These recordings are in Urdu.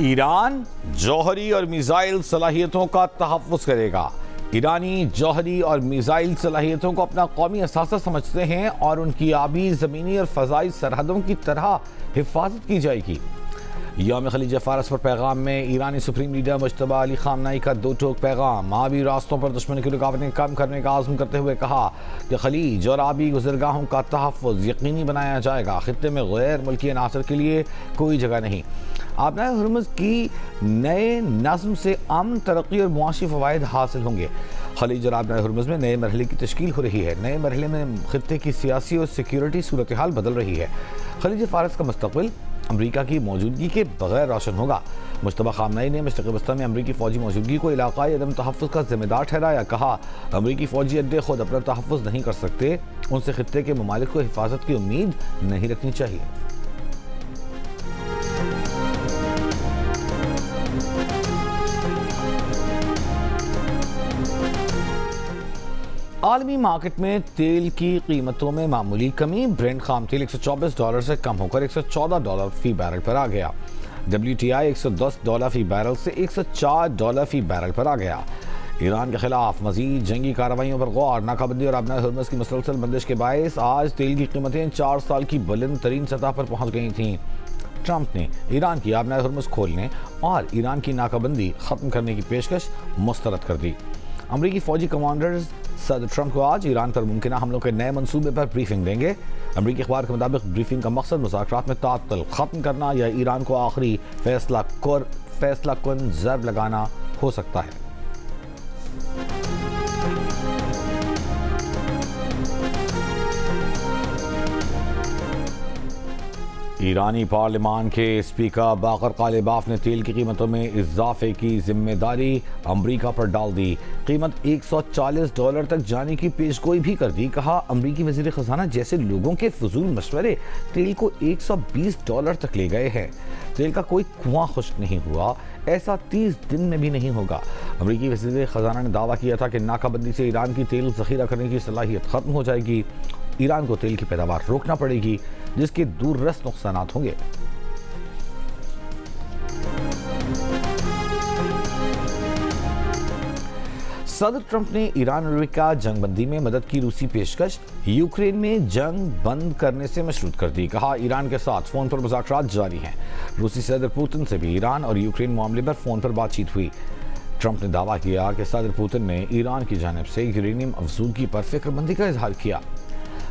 ایران جوہری اور میزائل صلاحیتوں کا تحفظ کرے گا۔ ایرانی جوہری اور میزائل صلاحیتوں کو اپنا قومی اثاثہ سمجھتے ہیں اور ان کی آبی، زمینی اور فضائی سرحدوں کی طرح حفاظت کی جائے گی۔ یوم خلیج فارس پر پیغام میں ایرانی سپریم لیڈر مجتبی علی خامنہئی کا دو ٹوک پیغام۔ آبی راستوں پر دشمن کی رکاوٹیں کم کرنے کا عزم کرتے ہوئے کہا کہ خلیج اور آبی گزرگاہوں کا تحفظ یقینی بنایا جائے گا۔ خطے میں غیر ملکی عناصر کے لیے کوئی جگہ نہیں۔ آبنائے ہرمز کی نئے نظم سے امن، ترقی اور معاشی فوائد حاصل ہوں گے۔ خلیج اور آبنائے ہرمز میں نئے مرحلے کی تشکیل ہو رہی ہے۔ نئے مرحلے میں خطے کی سیاسی اور سیکیورٹی صورتحال بدل رہی ہے۔ خلیج فارس کا مستقبل امریکہ کی موجودگی کے بغیر روشن ہوگا۔ مجتبی خامنہئی نے مشرق وسطی میں امریکی فوجی موجودگی کو علاقائی عدم تحفظ کا ذمہ دار ٹھہرایا۔ کہا، امریکی فوجی اڈے خود اپنا تحفظ نہیں کر سکتے، ان سے خطے کے ممالک کو حفاظت کی امید نہیں رکھنی چاہیے۔ عالمی مارکیٹ میں تیل کی قیمتوں میں معمولی کمی۔ برنٹ خام تیل $124 سے کم ہو کر $114 فی بیرل پر آ گیا۔ WTI $110 فی بیرل سے $104 فی بیرل پر آ گیا۔ ایران کے خلاف مزید جنگی کارروائیوں پر غور۔ ناکہ بندی اور آبنائے ہرمز کی مسلسل بندش کے باعث آج تیل کی قیمتیں 4 سال کی بلند ترین سطح پر پہنچ گئی تھیں۔ ٹرمپ نے ایران کی آبنائے ہرمز کھولنے اور ایران کی ناکہ بندی ختم کرنے کی پیشکش مسترد کر دی۔ امریکی فوجی کمانڈرز صدر ٹرمپ کو آج ایران پر ممکنہ حملوں کے نئے منصوبے پر بریفنگ دیں گے۔ امریکی اخبار کے مطابق بریفنگ کا مقصد مذاکرات میں تعطل ختم کرنا یا ایران کو آخری فیصلہ کن ضرب لگانا ہو سکتا ہے۔ ایرانی پارلیمان کے اسپیکر باقر غالباف نے تیل کی قیمتوں میں اضافے کی ذمہ داری امریکہ پر ڈال دی۔ قیمت $140 تک جانے کی پیشگوئی بھی کر دی۔ کہا، امریکی وزیر خزانہ جیسے لوگوں کے فضول مشورے تیل کو $120 تک لے گئے ہیں۔ تیل کا کوئی کنواں خشک نہیں ہوا، ایسا 30 دن میں بھی نہیں ہوگا۔ امریکی وزیر خزانہ نے دعویٰ کیا تھا کہ ناکہ بندی سے ایران کی تیل ذخیرہ کرنے کی صلاحیت ختم ہو جائے گی۔ ایران کو تیل کی پیداوار روکنا پڑے گی، جس کے دور رس نقصانات ہوں گے۔ صدر ٹرمپ نے ایران اور امریکہ جنگ بندی میں مدد کی روسی پیشکش یوکرین میں جنگ بند کرنے سے مشروط کر دی۔ کہا، ایران کے ساتھ فون پر مذاکرات جاری ہیں۔ روسی صدر پوتن سے بھی ایران اور یوکرین معاملے پر فون پر بات چیت ہوئی۔ ٹرمپ نے دعویٰ کیا کہ صدر پوتن نے ایران کی جانب سے یورینیم افزودگی پر فکر مندی کا اظہار کیا۔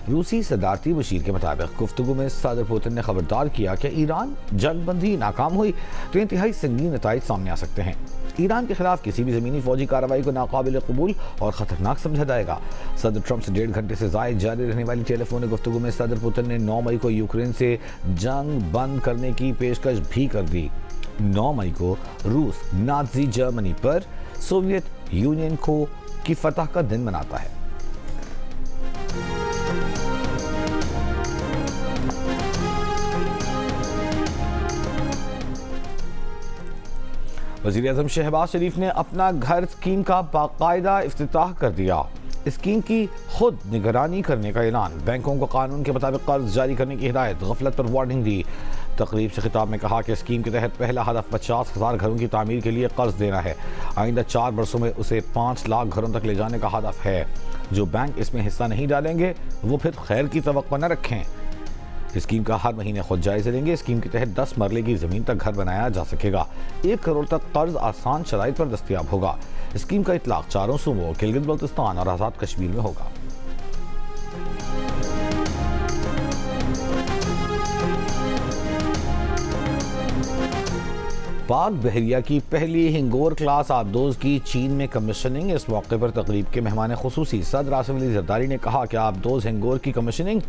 روسی صدارتی مشیر کے مطابق گفتگو میں صدر پوتن نے خبردار کیا کہ ایران جنگ بندی ناکام ہوئی تو انتہائی سنگین نتائج سامنے آ سکتے ہیں۔ ایران کے خلاف کسی بھی زمینی فوجی کارروائی کو ناقابل قبول اور خطرناک سمجھا جائے گا۔ صدر ٹرمپ سے 1.5 گھنٹے سے زائد جاری رہنے والی ٹیلی فونک گفتگو میں صدر پوتن نے 9 مئی کو یوکرین سے جنگ بند کرنے کی پیشکش بھی کر دی۔ 9 مئی کو روس نازی جرمنی پر سوویت یونین کی فتح کا دن مناتا ہے۔ وزیر اعظم شہباز شریف نے اپنا گھر اسکیم کا باقاعدہ افتتاح کر دیا۔ اسکیم کی خود نگرانی کرنے کا اعلان۔ بینکوں کو قانون کے مطابق قرض جاری کرنے کی ہدایت۔ غفلت پر وارننگ دی۔ تقریب سے خطاب میں کہا کہ اسکیم کے تحت پہلا ہدف 50,000 گھروں کی تعمیر کے لیے قرض دینا ہے۔ آئندہ 4 برسوں میں اسے 5 لاکھ گھروں تک لے جانے کا ہدف ہے۔ جو بینک اس میں حصہ نہیں ڈالیں گے وہ پھر خیر کی توقع نہ رکھیں۔ اسکیم کا ہر مہینے خود جائزے لیں گے۔ اسکیم کے تحت 10 مرلے کی زمین تک گھر بنایا جا سکے گا۔ 1 کروڑ تک قرض آسان شرائط پر دستیاب ہوگا۔ اسکیم کا اطلاق 4 صوبوں گلگت بلتستان اور آزاد کشمیر میں ہوگا۔ پاک بحریہ کی پہلی ہنگور کلاس آبدوز کی چین میں کمیشننگ۔ اس موقع پر تقریب کے مہمان خصوصی صدر عاصم علی زرداری نے کہا کہ آبدوز ہنگور کی کمیشننگ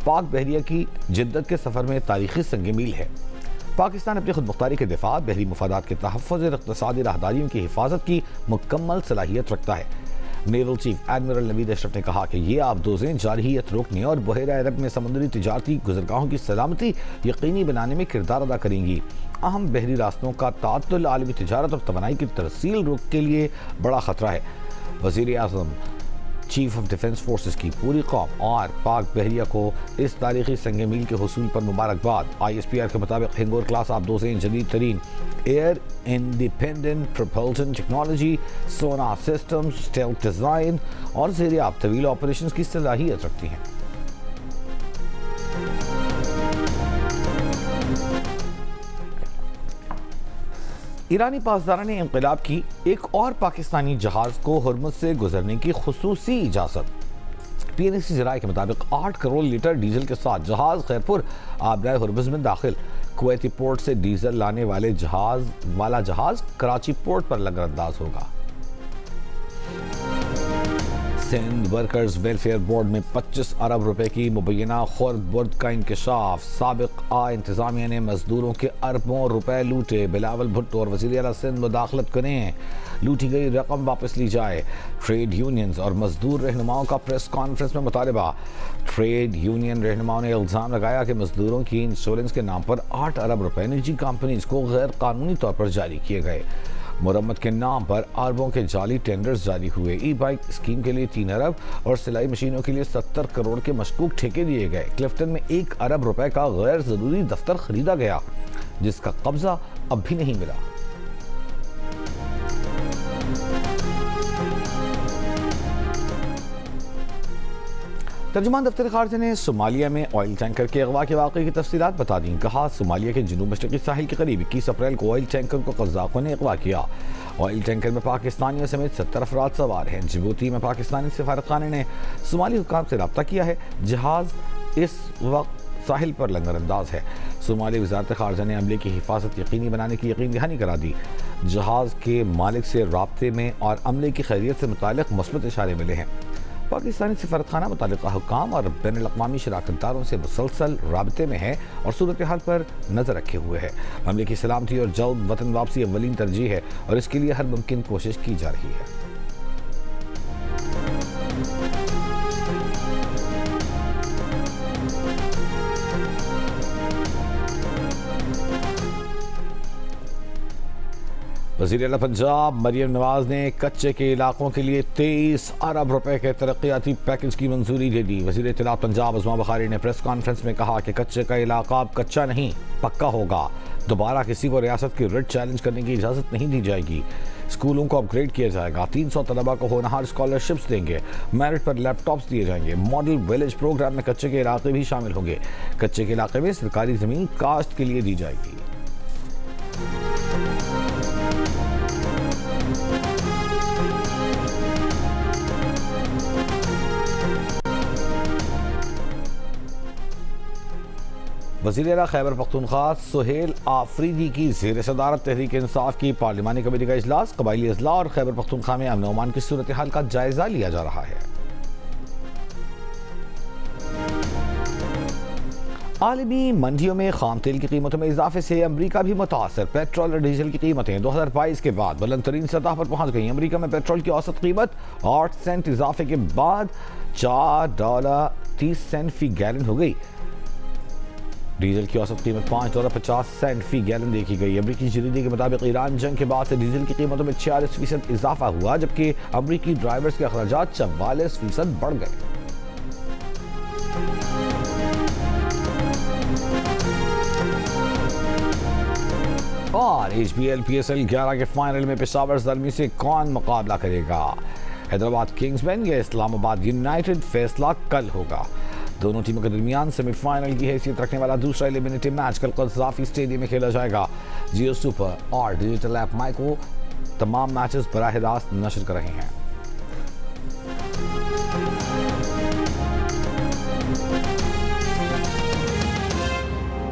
پاک بحریہ کی جدت کے سفر میں تاریخی سنگ میل ہے۔ پاکستان اپنی خود مختاری کے دفاع، بحری مفادات کے تحفظ اور اقتصادی راہداریوں کی حفاظت کی مکمل صلاحیت رکھتا ہے۔ نیول چیف ایڈمرل نوید اشرف نے کہا کہ یہ آبدوزیں جارحیت روکنے اور بحیرہ عرب میں سمندری تجارتی گزرگاہوں کی سلامتی یقینی بنانے میں کردار ادا کریں گی۔ اہم بحری راستوں کا تعطل عالمی تجارت اور توانائی کی ترسیل کے لیے بڑا خطرہ ہے۔ وزیر اعظم چیف آف ڈیفنس فورسز کی پوری قوم اور پاک بحریہ کو اس تاریخی سنگ میل کے حصول پر مبارکباد۔ ISPR کے مطابق ہنگور کلاس آب 2 سے جدید ترین ایئر انڈیپینڈنٹ پروپلشن ٹیکنالوجی، سونا سسٹمز، اسٹیلتھ ڈیزائن اور زیر آب طویل آپریشنز کی صلاحیت رکھتی ہیں۔ ایرانی پاسداران انقلاب کی ایک اور پاکستانی جہاز کو ہرمز سے گزرنے کی خصوصی اجازت۔ PNC ذرائع کے مطابق 8 کروڑ لیٹر ڈیزل کے ساتھ جہاز خیرپور آبرائے ہرمز میں داخل۔ کویتی پورٹ سے ڈیزل لانے والا جہاز کراچی پورٹ پر لنگر انداز ہوگا۔ سندھ ورکرز ویلفیئر بورڈ میں 25 ارب روپے کی مبینہ خرد برد کا انکشاف۔ سابق انتظامیہ نے مزدوروں کے اربوں روپے لوٹے۔ بلاول بھٹو اور وزیر اعلیٰ سندھ مداخلت کریں، لوٹی گئی رقم واپس لی جائے۔ ٹریڈ یونینز اور مزدور رہنماؤں کا پریس کانفرنس میں مطالبہ۔ ٹریڈ یونین رہنماؤں نے الزام لگایا کہ مزدوروں کی انشورنس کے نام پر 8 ارب روپے نجی کمپنیز کو غیر قانونی طور پر جاری کیے گئے۔ مرمت کے نام پر اربوں کے جعلی ٹینڈرز جاری ہوئے۔ ای بائک اسکیم کے لیے 3 ارب اور سلائی مشینوں کے لیے 70 کروڑ کے مشکوک ٹھیکے دیے گئے۔ کلفٹن میں 1 ارب روپے کا غیر ضروری دفتر خریدا گیا جس کا قبضہ اب بھی نہیں ملا۔ ترجمان دفتر خارجہ نے صومالیہ میں آئل ٹینکر کے اغوا کے واقعے کی تفصیلات بتا دیں۔ کہا صومالیہ کے جنوب مشرقی ساحل کے قریب 21 اپریل کو آئل ٹینکر کو قزاقوں نے اغوا کیا۔ آئل ٹینکر میں پاکستانیوں سمیت 70 افراد سوار ہیں۔ جبوتی میں پاکستانی سفارت خانے نے صومالی حکام سے رابطہ کیا ہے۔ جہاز اس وقت ساحل پر لنگر انداز ہے۔ صومالی وزارت خارجہ نے عملے کی حفاظت یقینی بنانے کی یقین دہانی کرا دی۔ جہاز کے مالک سے رابطے میں اور عملے کی خیریت سے متعلق مثبت اشارے ملے ہیں۔ پاکستانی سفارت خانہ متعلقہ حکام اور بین الاقوامی شراکت داروں سے مسلسل رابطے میں ہے اور صورتحال پر نظر رکھے ہوئے ہے۔ عملے کی سلامتی اور جلد وطن واپسی اولین ترجیح ہے اور اس کے لیے ہر ممکن کوشش کی جا رہی ہے۔ وزیر اعلیٰ پنجاب مریم نواز نے کچے کے علاقوں کے لیے 23 ارب روپے کے ترقیاتی پیکج کی منظوری دے دی۔ وزیر اطلاعات پنجاب عظمیٰ بخاری نے پریس کانفرنس میں کہا کہ کچے کا علاقہ اب کچا نہیں پکا ہوگا۔ دوبارہ کسی کو ریاست کی رٹ چیلنج کرنے کی اجازت نہیں دی جائے گی۔ اسکولوں کو اپ گریڈ کیا جائے گا۔ 300 طلبہ کو ہونہار اسکالرشپس دیں گے۔ میرٹ پر لیپ ٹاپس دیے جائیں گے۔ ماڈل ویلیج پروگرام میں کچے کے علاقے بھی شامل ہوں گے۔ کچے کے علاقے میں سرکاری زمین کاشت کے لیے دی جائے گی۔ وزیر اعلیٰ خیبر پختونخوا سہیل آفریدی کی زیر صدارت تحریک انصاف کی پارلیمانی کمیٹی کا اجلاس۔ قبائلی اضلاع اور خیبر پختونخوا میں امن و امان کی صورتحال کا جائزہ لیا جا رہا ہے۔ عالمی منڈیوں میں خام تیل کی قیمتوں میں اضافے سے امریکہ بھی متاثر۔ پیٹرول اور ڈیزل کی قیمتیں 2022 کے بعد بلند ترین سطح پر پہنچ گئیں۔ امریکہ میں پیٹرول کی اوسط قیمت 8 سینٹ اضافے کے بعد $4.30 فی گیلن ہو گئی۔ ڈیزل کی اوسط قیمت $5.50 فی گیلن دیکھی گئی۔ امریکی جریدے کے مطابق ایران جنگ کے بعد سے ڈیزل کی قیمتوں میں 46% اضافہ ہوا، جبکہ امریکی ڈرائیورز کے اخراجات 44% بڑھ گئے۔ اور HBL PSL 11 کے فائنل میں پشاور زلمی سے کون مقابلہ کرے گا؟ حیدرآباد کنگز مین یا اسلام آباد یونائیٹڈ؟ فیصلہ کل ہوگا۔ دونوں ٹیموں کے درمیان سیمی فائنل کی حیثیت رکھنے والا دوسرا ایلیمنیٹر میچ کل قذافی اسٹیڈیم میں کھیلا جائے گا۔ جیو سپر اور ڈیجیٹل ایپ مائیکو تمام میچز براہ راست نشر کر رہے ہیں۔